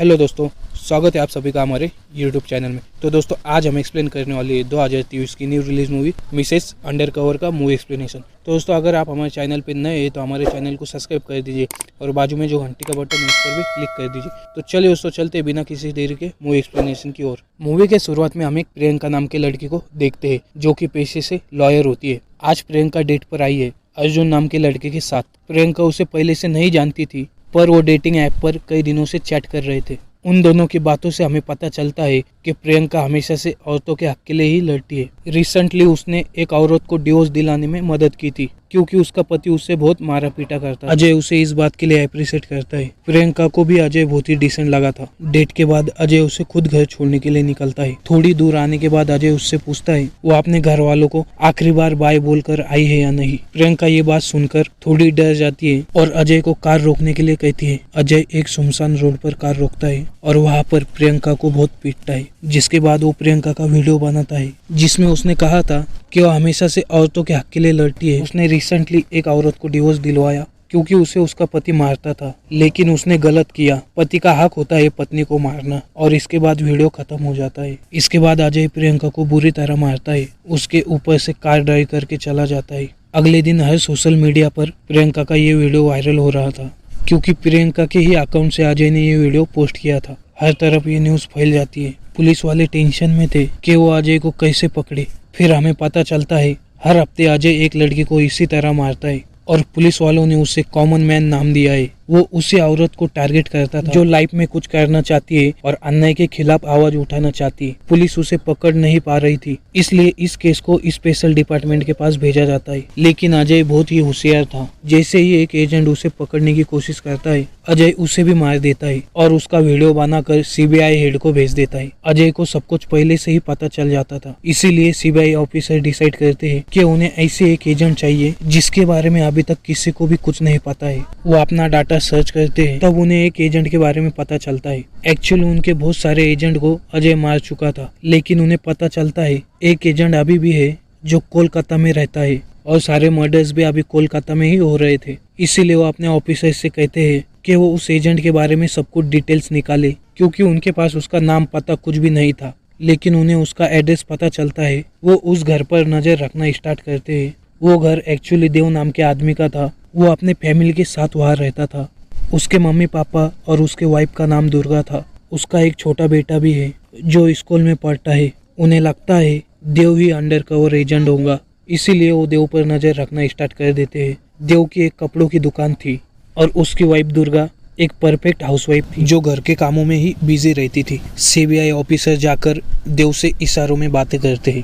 Hello दोस्तों, स्वागत है आप सभी का हमारे यूट्यूब चैनल में। तो दोस्तों आज हम एक्सप्लेन करने वाले हैं 2023 की new release movie Mrs undercover का मूवी एक्सप्लेनेशन। तो दोस्तों अगर आप हमारे चैनल पर नए हैं तो हमारे चैनल को सब्सक्राइब कर दीजिए और बाजू में जो घंटी का बटन है उस पर भी क्लिक कर दीजिए। तो चलिए दोस्तों चलते बिना किसी देरी के मूवी एक्सप्लेनेशन की ओर। मूवी के शुरुआत में हम एक प्रियंका नाम के लड़की को देखते हैं जो कि पेशे से लॉयर होती है। आज प्रियंका डेट पर आई है अर्जुन नाम के लड़के के साथ। प्रियंका उसे पहले से नहीं जानती थी पर वो डेटिंग ऐप पर कई दिनों से चैट कर रहे थे। उन दोनों की बातों से हमें पता चलता है कि प्रियंका हमेशा से औरतों के हक के लिए ही लड़ती है। रिसेंटली उसने एक औरत को डिवोर्स दिलाने में मदद की थी क्योंकि उसका पति उससे बहुत मारा पीटा करता है। अजय उसे इस बात के लिए अप्रिशिएट करता है। प्रियंका को भी अजय बहुत ही डिसेंट लगा था। डेट के बाद अजय उसे खुद घर छोड़ने के लिए निकलता है। थोड़ी दूर आने के बाद अजय उससे पूछता है वो अपने घर वालों को आखिरी बार बाय बोलकर आई है या नहीं। प्रियंका ये बात सुनकर थोड़ी डर जाती है और अजय को कार रोकने के लिए कहती है। अजय एक सुनसान रोड पर कार रोकता है और वहाँ पर प्रियंका को बहुत पीटता है, जिसके बाद वो प्रियंका का वीडियो बनाता है जिसमें उसने कहा था कि वो हमेशा से औरतों के हक के लिए लड़ती है। उसने रिसेंटली एक औरत को डिवोर्स दिलवाया क्योंकि उसे उसका पति मारता था, लेकिन उसने गलत किया। पति का हक होता है पत्नी को मारना। और इसके बाद वीडियो खत्म हो जाता है। इसके बाद अजय प्रियंका को बुरी तरह मारता है, उसके ऊपर से कार ड्राइव करके चला जाता है। अगले दिन हर सोशल मीडिया पर प्रियंका का ये वीडियो वायरल हो रहा था क्योंकि प्रियंका के ही अकाउंट से अजय ने ये वीडियो पोस्ट किया था। हर तरफ ये न्यूज़ फैल जाती है। पुलिस वाले टेंशन में थे कि वो अजय को कैसे पकड़े। फिर हमें पता चलता है हर हफ्ते अजय एक लड़की को इसी तरह मारता है और पुलिस वालों ने उसे कॉमन मैन नाम दिया है। वो उसी औरत को टारगेट करता था जो लाइफ में कुछ करना चाहती है और अन्याय के खिलाफ आवाज उठाना चाहती है। पुलिस उसे पकड़ नहीं पा रही थी, इसलिए इस केस को स्पेशल डिपार्टमेंट के पास भेजा जाता है। लेकिन अजय बहुत ही होशियार था। जैसे ही एक एजेंट उसे पकड़ने की कोशिश करता है अजय उसे भी मार देता है और उसका वीडियो बनाकर सीबीआई हेड को भेज देता है। अजय को सब कुछ पहले से ही पता चल जाता था, इसीलिए सीबीआई ऑफिसर डिसाइड करते हैं कि उन्हें ऐसे एक एजेंट चाहिए जिसके बारे में अभी तक किसी को भी कुछ नहीं पता है। वो अपना डाटा सर्च करते हैं, तब उन्हें एक एजेंट के बारे में पता चलता है। एक्चुअली उनके बहुत सारे एजेंट को अजय मार चुका था, लेकिन उन्हें पता चलता है एक एजेंट अभी भी है जो कोलकाता में रहता है और सारे मर्डर्स भी अभी कोलकाता में ही हो रहे थे। इसीलिए वो अपने ऑफिसर से कहते हैं कि वो उस एजेंट के बारे में सब कुछ डिटेल्स निकाले क्योंकि उनके पास उसका नाम पता कुछ भी नहीं था। लेकिन उन्हें उसका एड्रेस पता चलता है। वो उस घर पर नजर रखना स्टार्ट करते हैं। वो घर एक्चुअली देव नाम के आदमी का था। वो अपने फैमिली के साथ वहाँ रहता था। उसके मम्मी पापा और उसके वाइफ का नाम दुर्गा था। उसका एक छोटा बेटा भी है जो स्कूल में पढ़ता है। उन्हें लगता है देव ही अंडरकवर एजेंट होगा, इसीलिए वो देव पर नजर रखना स्टार्ट कर देते हैं। देव की एक कपड़ों की दुकान थी और उसकी वाइफ दुर्गा एक परफेक्ट हाउसवाइफ थी जो घर के कामों में ही बिजी रहती थी। सीबीआई ऑफिसर जाकर देव से इशारों में बातें करते हैं।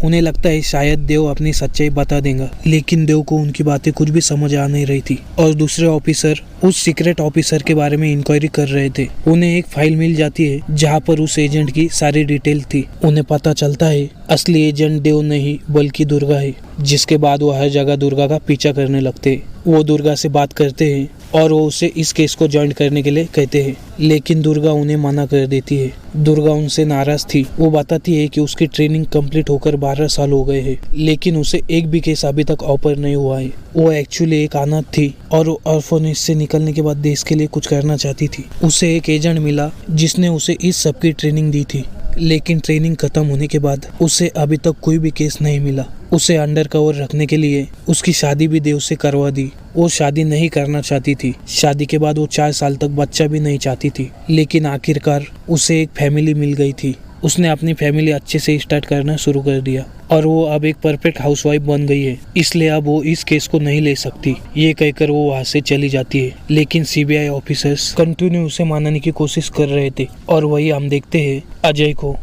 उन्हें लगता है शायद देव अपनी सच्चाई बता देगा, लेकिन देव को उनकी बातें कुछ भी समझ आ नहीं रही थी और दूसरे ऑफिसर उस सीक्रेट ऑफिसर के बारे में इंक्वायरी कर रहे थे। उन्हें एक फाइल मिल जाती है जहां पर उस एजेंट की सारी डिटेल थी। उन्हें पता चलता है असली एजेंट देव नहीं बल्कि दुर्गा है, जिसके बाद वो हर जगह दुर्गा का पीछा करने लगते हैं। वो दुर्गा से बात करते हैं और वो उसे इस केस को ज्वाइन करने के लिए कहते हैं, लेकिन दुर्गा उन्हें मना कर देती है। दुर्गा उनसे नाराज थी। वो बताती है कि उसकी ट्रेनिंग कंप्लीट होकर 12 साल हो गए हैं, लेकिन उसे एक भी केस अभी तक ऑफर नहीं हुआ है। वो एक्चुअली एक अनाथ थी और वो ऑर्फनेज से निकलने के बाद देश के लिए कुछ करना चाहती थी। उसे एक एजेंट मिला जिसने उसे इस सब की ट्रेनिंग दी थी, लेकिन ट्रेनिंग खत्म होने के बाद उसे अभी तक कोई भी केस नहीं मिला। उसे अंडरकवर रखने के लिए उसकी शादी भी देव से करवा दी। वो शादी नहीं करना चाहती थी। शादी के बाद वो 4 साल तक बच्चा भी नहीं चाहती थी, लेकिन आखिरकार उसे एक फैमिली मिल गई थी। उसने अपनी फैमिली अच्छे से स्टार्ट करना शुरू कर दिया और वो अब एक परफेक्ट हाउसवाइफ बन गई है, इसलिए अब वो इस केस को नहीं ले सकती। ये कहकर वो वहाँ से चली जाती है, लेकिन सीबीआई ऑफिसर्स कंटिन्यू उसे मानने की कोशिश कर रहे थे। और वही हम देखते हैं अजय को।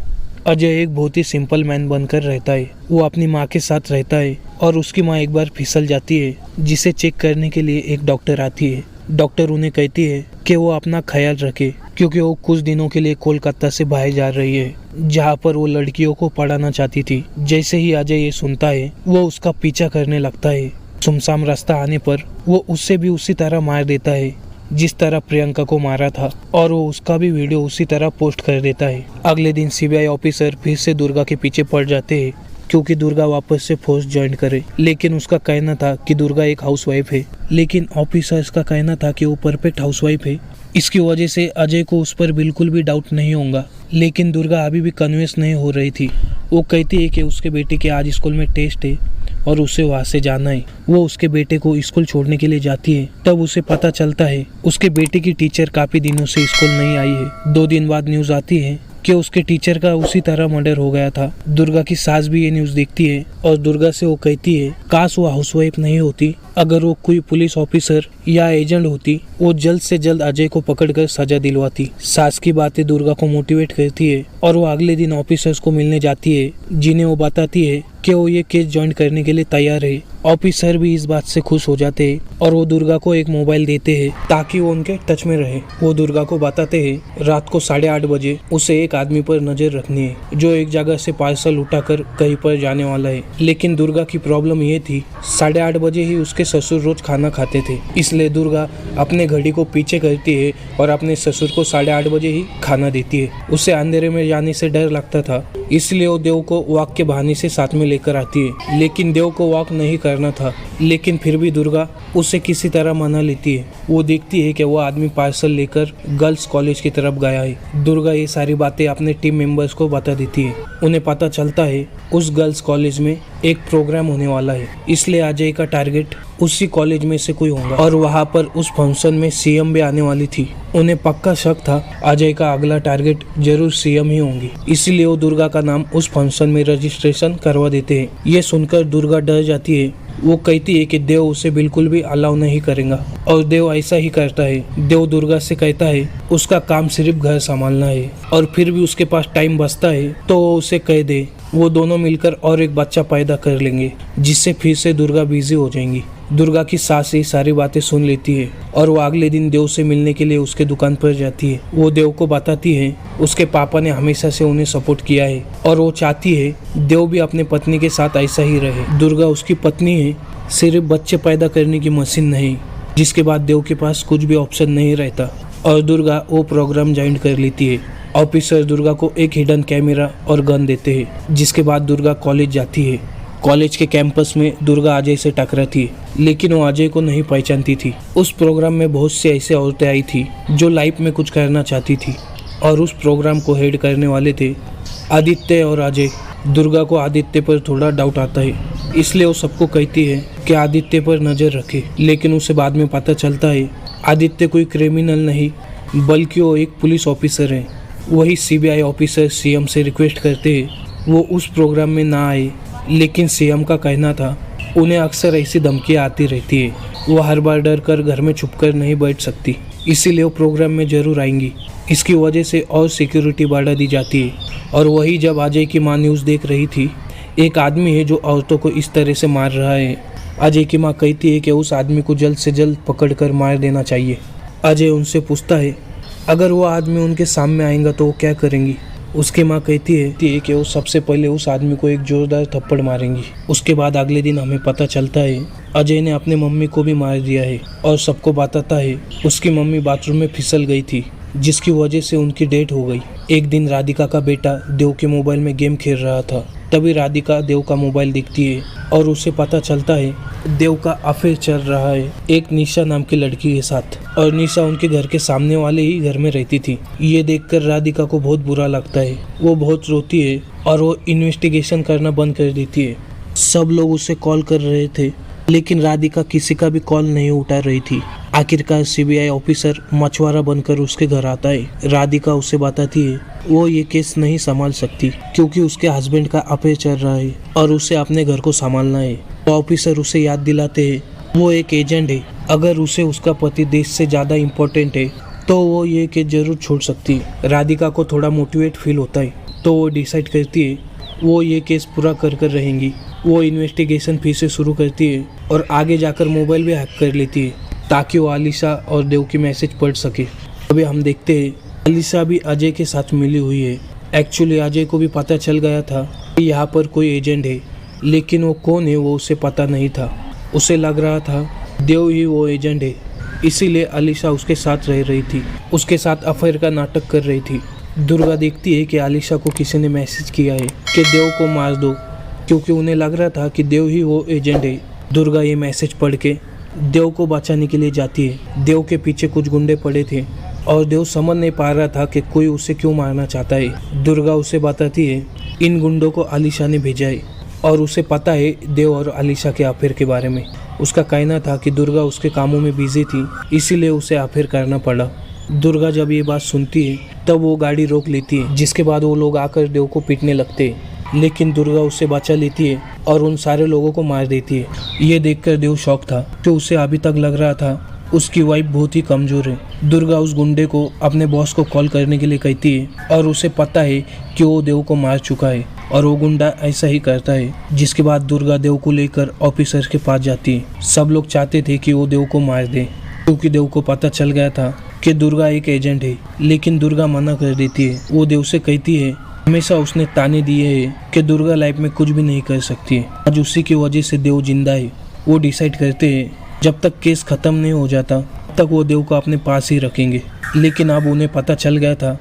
अजय एक बहुत ही सिंपल मैन बनकर रहता है। वो अपनी माँ के साथ रहता है और उसकी माँ एक बार फिसल जाती है, जिसे चेक करने के लिए एक डॉक्टर आती है। डॉक्टर उन्हें कहती है कि वो अपना ख्याल रखे क्योंकि वो कुछ दिनों के लिए कोलकाता से बाहर जा रही है, जहाँ पर वो लड़कियों को पढ़ाना चाहती थी। जैसे ही अजय ये सुनता है वो उसका पीछा करने लगता है। सुमसाम रास्ता आने पर वो उससे भी उसी तरह मार देता है जिस तरह प्रियंका को मारा था और वो उसका भी वीडियो उसी तरह पोस्ट कर देता है। अगले दिन सीबीआई ऑफिसर फिर से दुर्गा के पीछे पड़ जाते हैं क्योंकि दुर्गा वापस से फोर्स ज्वाइन करे, लेकिन उसका कहना था कि दुर्गा एक हाउसवाइफ है। लेकिन ऑफिसर्स का कहना था कि वो परफेक्ट हाउसवाइफ है इसकी वजह से अजय को उस पर बिल्कुल भी डाउट नहीं होगा। लेकिन दुर्गा अभी भी कन्विंस नहीं हो रही थी। वो कहती है कि उसके बेटे के आज स्कूल में टेस्ट है और उसे वहाँ से जाना है। वो उसके बेटे को स्कूल छोड़ने के लिए जाती है। तब उसे पता चलता है उसके बेटे की टीचर काफी दिनों से स्कूल नहीं आई है। 2 दिन बाद न्यूज आती है कि उसके टीचर का उसी तरह मर्डर हो गया था। दुर्गा की सास भी ये न्यूज देखती है और दुर्गा से वो कहती है काश वो हाउसवाइफ नहीं होती, अगर वो कोई पुलिस ऑफिसर या एजेंट होती, वो जल्द से जल्द अजय को पकड़कर सजा दिलवाती। सास की बातें दुर्गा को मोटिवेट करती है और वो अगले दिन ऑफिसर्स को मिलने जाती है, जिन्हें वो बताती है कि वो ये केस ज्वाइन करने के लिए तैयार है। ऑफिसर भी इस बात से खुश हो जाते हैं और वो दुर्गा को एक मोबाइल देते हैं ताकि वो उनके टच में रहे। वो दुर्गा को बताते हैं रात को 8:30 बजे उसे एक आदमी पर नजर रखनी है जो एक जगह से पार्सल उठाकर कहीं पर जाने वाला है। लेकिन दुर्गा की प्रॉब्लम ये थी 8:30 बजे ही उसके ससुर रोज खाना खाते थे, इसलिए दुर्गा अपने घड़ी को पीछे करती है और अपने ससुर को 8:30 बजे ही खाना देती है। उसे अंधेरे में जाने से डर लगता था, इसलिए वो देव को वॉक के बहाने से साथ में लेकर आती है। लेकिन देव को वॉक नहीं करना था, लेकिन फिर भी दुर्गा उसे किसी तरह मना लेती है। वो देखती है कि वो आदमी पार्सल लेकर गर्ल्स कॉलेज की तरफ गया है। दुर्गा ये सारी बातें अपने टीम मेंबर्स को बता देती है। उन्हें पता चलता है उस गर्ल्स कॉलेज में एक प्रोग्राम होने वाला है, इसलिए अजय का टारगेट उसी कॉलेज में से कोई होगा और वहाँ पर उस फंक्शन में सीएम भी आने वाली थी। उन्हें पक्का शक था अजय का अगला टारगेट जरूर सीएम ही होंगी, इसलिए वो दुर्गा का नाम उस फंक्शन में रजिस्ट्रेशन करवा देते हैं। ये सुनकर दुर्गा डर जाती है। वो कहती है कि देव उसे बिल्कुल भी अलाउ नहीं करेगा और देव ऐसा ही करता है। देव दुर्गा से कहता है उसका काम सिर्फ घर संभालना है और फिर भी उसके पास टाइम बचता है तो वो उसे कह दे। वो दोनों मिलकर और एक बच्चा पैदा कर लेंगे, जिससे फिर से दुर्गा बिजी हो जाएंगी। दुर्गा की सास ये सारी बातें सुन लेती है और वो अगले दिन देव से मिलने के लिए उसके दुकान पर जाती है। वो देव को बताती है उसके पापा ने हमेशा से उन्हें सपोर्ट किया है और वो चाहती है देव भी अपने पत्नी के साथ ऐसा ही रहे। दुर्गा उसकी पत्नी है, सिर्फ बच्चे पैदा करने की मशीन नहीं, जिसके बाद देव के पास कुछ भी ऑप्शन नहीं रहता और दुर्गा वो प्रोग्राम ज्वाइन कर लेती है। ऑफिसर दुर्गा को एक हिडन कैमरा और गन देते हैं, जिसके बाद दुर्गा कॉलेज जाती है। कॉलेज के कैंपस में दुर्गा अजय से टकराती है, लेकिन वो अजय को नहीं पहचानती थी। उस प्रोग्राम में बहुत सी ऐसी औरतें आई थी जो लाइफ में कुछ करना चाहती थी और उस प्रोग्राम को हेड करने वाले थे आदित्य और अजय। दुर्गा को आदित्य पर थोड़ा डाउट आता है, इसलिए वो सबको कहती है कि आदित्य पर नज़र रखे। लेकिन उसे बाद में पता चलता है आदित्य कोई क्रिमिनल नहीं, बल्कि वो एक पुलिस ऑफिसर है। वही सीबीआई ऑफिसर सीएम से रिक्वेस्ट करते हैं वो उस प्रोग्राम में ना आए, लेकिन सीएम का कहना था उन्हें अक्सर ऐसी धमकियाँ आती रहती है, वो हर बार डर कर घर में छुपकर नहीं बैठ सकती, इसीलिए वो प्रोग्राम में जरूर आएंगी। इसकी वजह से और सिक्योरिटी बढ़ा दी जाती है। और वही जब अजय की माँ न्यूज़ देख रही थी, एक आदमी है जो औरतों को इस तरह से मार रहा है। अजय की माँ कहती है कि उस आदमी को जल्द से जल्द पकड़ कर मार देना चाहिए। अजय उनसे पूछता है अगर वो आदमी उनके सामने आएगा तो वो क्या करेंगी। उसकी माँ कहती है कि वो सबसे पहले उस आदमी को एक जोरदार थप्पड़ मारेंगी। उसके बाद अगले दिन हमें पता चलता है अजय ने अपने मम्मी को भी मार दिया है और सबको बताता है उसकी मम्मी बाथरूम में फिसल गई थी, जिसकी वजह से उनकी डेथ हो गई। एक दिन राधिका का बेटा देव के मोबाइल में गेम खेल रहा था, तभी राधिका देव का मोबाइल देखती है और उसे पता चलता है देव का अफेयर चल रहा है एक निशा नाम की लड़की के साथ, और निशा उनके घर के सामने वाले ही घर में रहती थी। ये देखकर राधिका को बहुत बुरा लगता है, वो बहुत रोती है और वो इन्वेस्टिगेशन करना बंद कर देती है। सब लोग उसे कॉल कर रहे थे, लेकिन राधिका किसी का भी कॉल नहीं उठा रही थी। आखिरकार सीबीआई ऑफिसर मछुआरा बनकर उसके घर आता है। राधिका उसे बताती है वो ये केस नहीं संभाल सकती क्योंकि उसके हस्बैंड का अफेयर चल रहा है और उसे अपने घर को संभालना है। तो ऑफिसर उसे याद दिलाते हैं वो एक एजेंट है, अगर उसे उसका पति देश से ज़्यादा इम्पोर्टेंट है तो वो ये केस जरूर छोड़ सकती है। राधिका को थोड़ा मोटिवेट फील होता है, तो वो डिसाइड करती है वो ये केस पूरा कर रहेंगी। वो इन्वेस्टिगेशन फिर से शुरू करती है और आगे जाकर मोबाइल भी हैक कर लेती है ताकि वो आलिशा और देव की मैसेज पढ़ सके। अभी हम देखते हैं आलिशा भी अजय के साथ मिली हुई है। एक्चुअली अजय को भी पता चल गया था कि यहाँ पर कोई एजेंट है, लेकिन वो कौन है वो उसे पता नहीं था। उसे लग रहा था देव ही वो एजेंट है, इसीलिए आलिशा उसके साथ रह रही थी, उसके साथ अफेयर का नाटक कर रही थी। दुर्गा देखती है कि आलिशा को किसी ने मैसेज किया है कि देव को मार दो, क्योंकि उन्हें लग रहा था कि देव ही वो एजेंट है। दुर्गा ये मैसेज पढ़ के देव को बचाने के लिए जाती है। देव के पीछे कुछ गुंडे पड़े थे और देव समझ नहीं पा रहा था कि कोई उसे क्यों मारना चाहता है। दुर्गा उसे बताती है इन गुंडों को आलिशा ने भेजा है और उसे पता है देव और आलिशा के अफेयर के बारे में। उसका कहना था कि दुर्गा उसके कामों में बिजी थी, इसीलिए उसे अफेयर करना पड़ा। दुर्गा जब ये बात सुनती है तब वो गाड़ी रोक लेती है, जिसके बाद वो लोग आकर देव को पीटने लगते हैं, लेकिन दुर्गा उससे बचा लेती है और उन सारे लोगों को मार देती है। ये देखकर देव शॉक था, तो उसे अभी तक लग रहा था उसकी वाइफ बहुत ही कमजोर है। दुर्गा उस गुंडे को अपने बॉस को कॉल करने के लिए कहती है और उसे पता है कि वो देव को मार चुका है और वो गुंडा ऐसा ही करता है। जिसके बाद दुर्गा देव को लेकर ऑफिसर के पास जाती है। सब लोग चाहते थे कि वो देव को मार दे, क्योंकि देव को पता चल गया था कि दुर्गा एक एजेंट है, लेकिन दुर्गा मना कर देती है। वो देव से कहती है हमेशा उसने ताने दिए हैं कि दुर्गा लाइफ में कुछ भी नहीं कर सकती है। आज उसी की वजह से देव जिंदा है। वो डिसाइड करते हैं जब तक केस खत्म नहीं हो जाता तब तक वो देव को अपने पास ही रखेंगे। लेकिन अब उन्हें पता चल गया था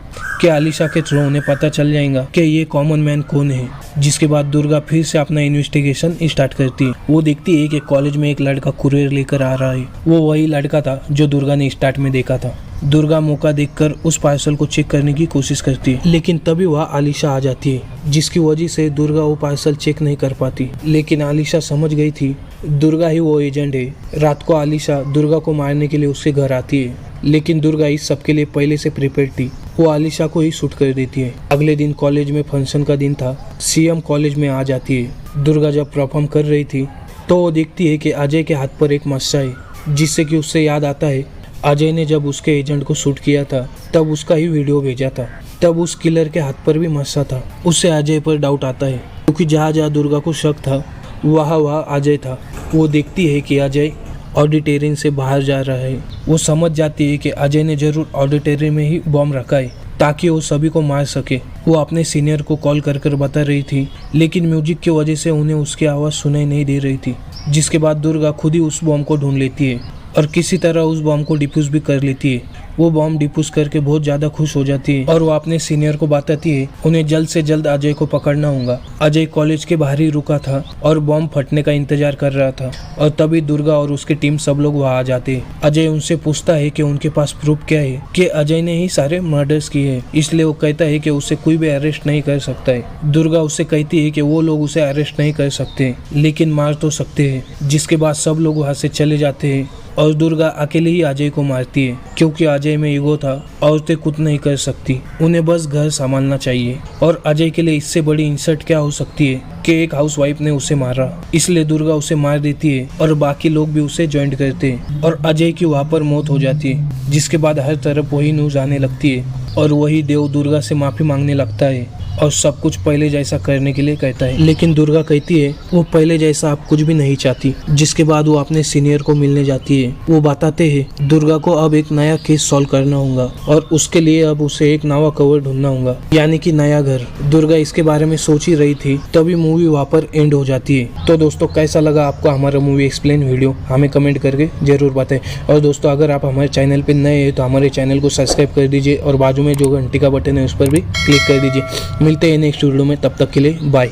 कि आलिशा के थ्रू उन्हें पता चल जाएगा कि ये कॉमन मैन कौन है। जिसके बाद दुर्गा फिर से अपना इन्वेस्टिगेशन स्टार्ट करती है। वो देखती है कि कॉलेज में एक लड़का कुरियर लेकर आ रहा है। वो वही लड़का था जो दुर्गा ने स्टार्ट में देखा था। दुर्गा मौका देखकर उस पार्सल को चेक करने की कोशिश करती है, लेकिन तभी वह आलिशा आ जाती है, जिसकी वजह से दुर्गा वो पार्सल चेक नहीं कर पाती। लेकिन आलिशा समझ गई थी दुर्गा ही वो एजेंट है। रात को आलिशा दुर्गा को मारने के लिए उसके घर आती है, लेकिन दुर्गा इस सब के लिए पहले से प्रिपेयर थी। वो आलिशा को ही शूट कर देती है। अगले दिन कॉलेज में फंक्शन का दिन था। सीएम कॉलेज में आ जाती है। दुर्गा जब परफॉर्म कर रही थी तो वो देखती है कि अजय के हाथ पर एक मस्सा है, जिससे कि उससे याद आता है अजय ने जब उसके एजेंट को शूट किया था तब उसका ही वीडियो भेजा था। तब उस किलर के हाथ पर भी मस्सा था। उससे अजय पर डाउट आता है, क्योंकि जहाँ जहाँ दुर्गा को शक था वहाँ अजय था। वो देखती है कि अजय ऑडिटोरियम से बाहर जा रहा है। वो समझ जाती है कि अजय ने जरूर ऑडिटोरियम में ही बॉम्ब रखा है ताकि वो सभी को मार सके। वो अपने सीनियर को कॉल कर बता रही थी, लेकिन म्यूजिक की वजह से उन्हें उसकी आवाज़ सुनाई नहीं दे रही थी। जिसके बाद दुर्गा खुद ही उस बॉम्ब को ढूंढ लेती है और किसी तरह उस बॉम्ब को डिफ्यूज भी कर लेती है। वो बॉम्ब डिफ्यूज करके बहुत ज़्यादा खुश हो जाती है और वो अपने सीनियर को बताती है उन्हें जल्द से जल्द अजय को पकड़ना होगा। अजय कॉलेज के बाहर ही रुका था और बॉम्ब फटने का इंतजार कर रहा था, और तभी दुर्गा और उसकी टीम सब लोग वहाँ आ जाते हैं। अजय उनसे पूछता है कि उनके पास प्रूफ क्या है कि अजय ने ही सारे मर्डर्स किए हैं, इसलिए वो कहता है कि उसे कोई भी अरेस्ट नहीं कर सकता है। दुर्गा उससे कहती है कि वो लोग उसे अरेस्ट नहीं कर सकते, लेकिन मार तो सकते हैं। जिसके बाद सब लोग वहाँ से चले जाते हैं और दुर्गा अकेले ही अजय को मारती है, क्योंकि अजय में ईगो था। औरतें कुछ नहीं कर सकती, उन्हें बस घर संभालना चाहिए। और अजय के लिए इससे बड़ी इंसल्ट क्या हो सकती है कि एक हाउसवाइफ ने उसे मारा। इसलिए दुर्गा उसे मार देती है और बाकी लोग भी उसे ज्वाइन करते हैं और अजय की वहाँ पर मौत हो जाती है। जिसके बाद हर तरफ वही न्यूज आने लगती है और वही देव दुर्गा से माफी मांगने लगता है और सब कुछ पहले जैसा करने के लिए कहता है। लेकिन दुर्गा कहती है वो पहले जैसा आप कुछ भी नहीं चाहती। जिसके बाद वो अपने सीनियर को मिलने जाती है। वो बताते हैं दुर्गा को अब एक नया केस सॉल्व करना होगा और उसके लिए अब उसे एक नया कवर ढूंढना होगा, यानी कि नया घर। दुर्गा इसके बारे में सोच ही रही थी, तभी मूवी वहाँ पर एंड हो जाती है। तो दोस्तों कैसा लगा आपको हमारा मूवी एक्सप्लेन वीडियो, हमें कमेंट करके जरूर बताएं। और दोस्तों अगर आप हमारे चैनल पे नए हैं तो हमारे चैनल को सब्सक्राइब कर दीजिए और बाजू में जो घंटी का बटन है उस पर भी क्लिक कर दीजिए। मिलते हैं नेक्स्ट वीडियो में, तब तक के लिए बाय।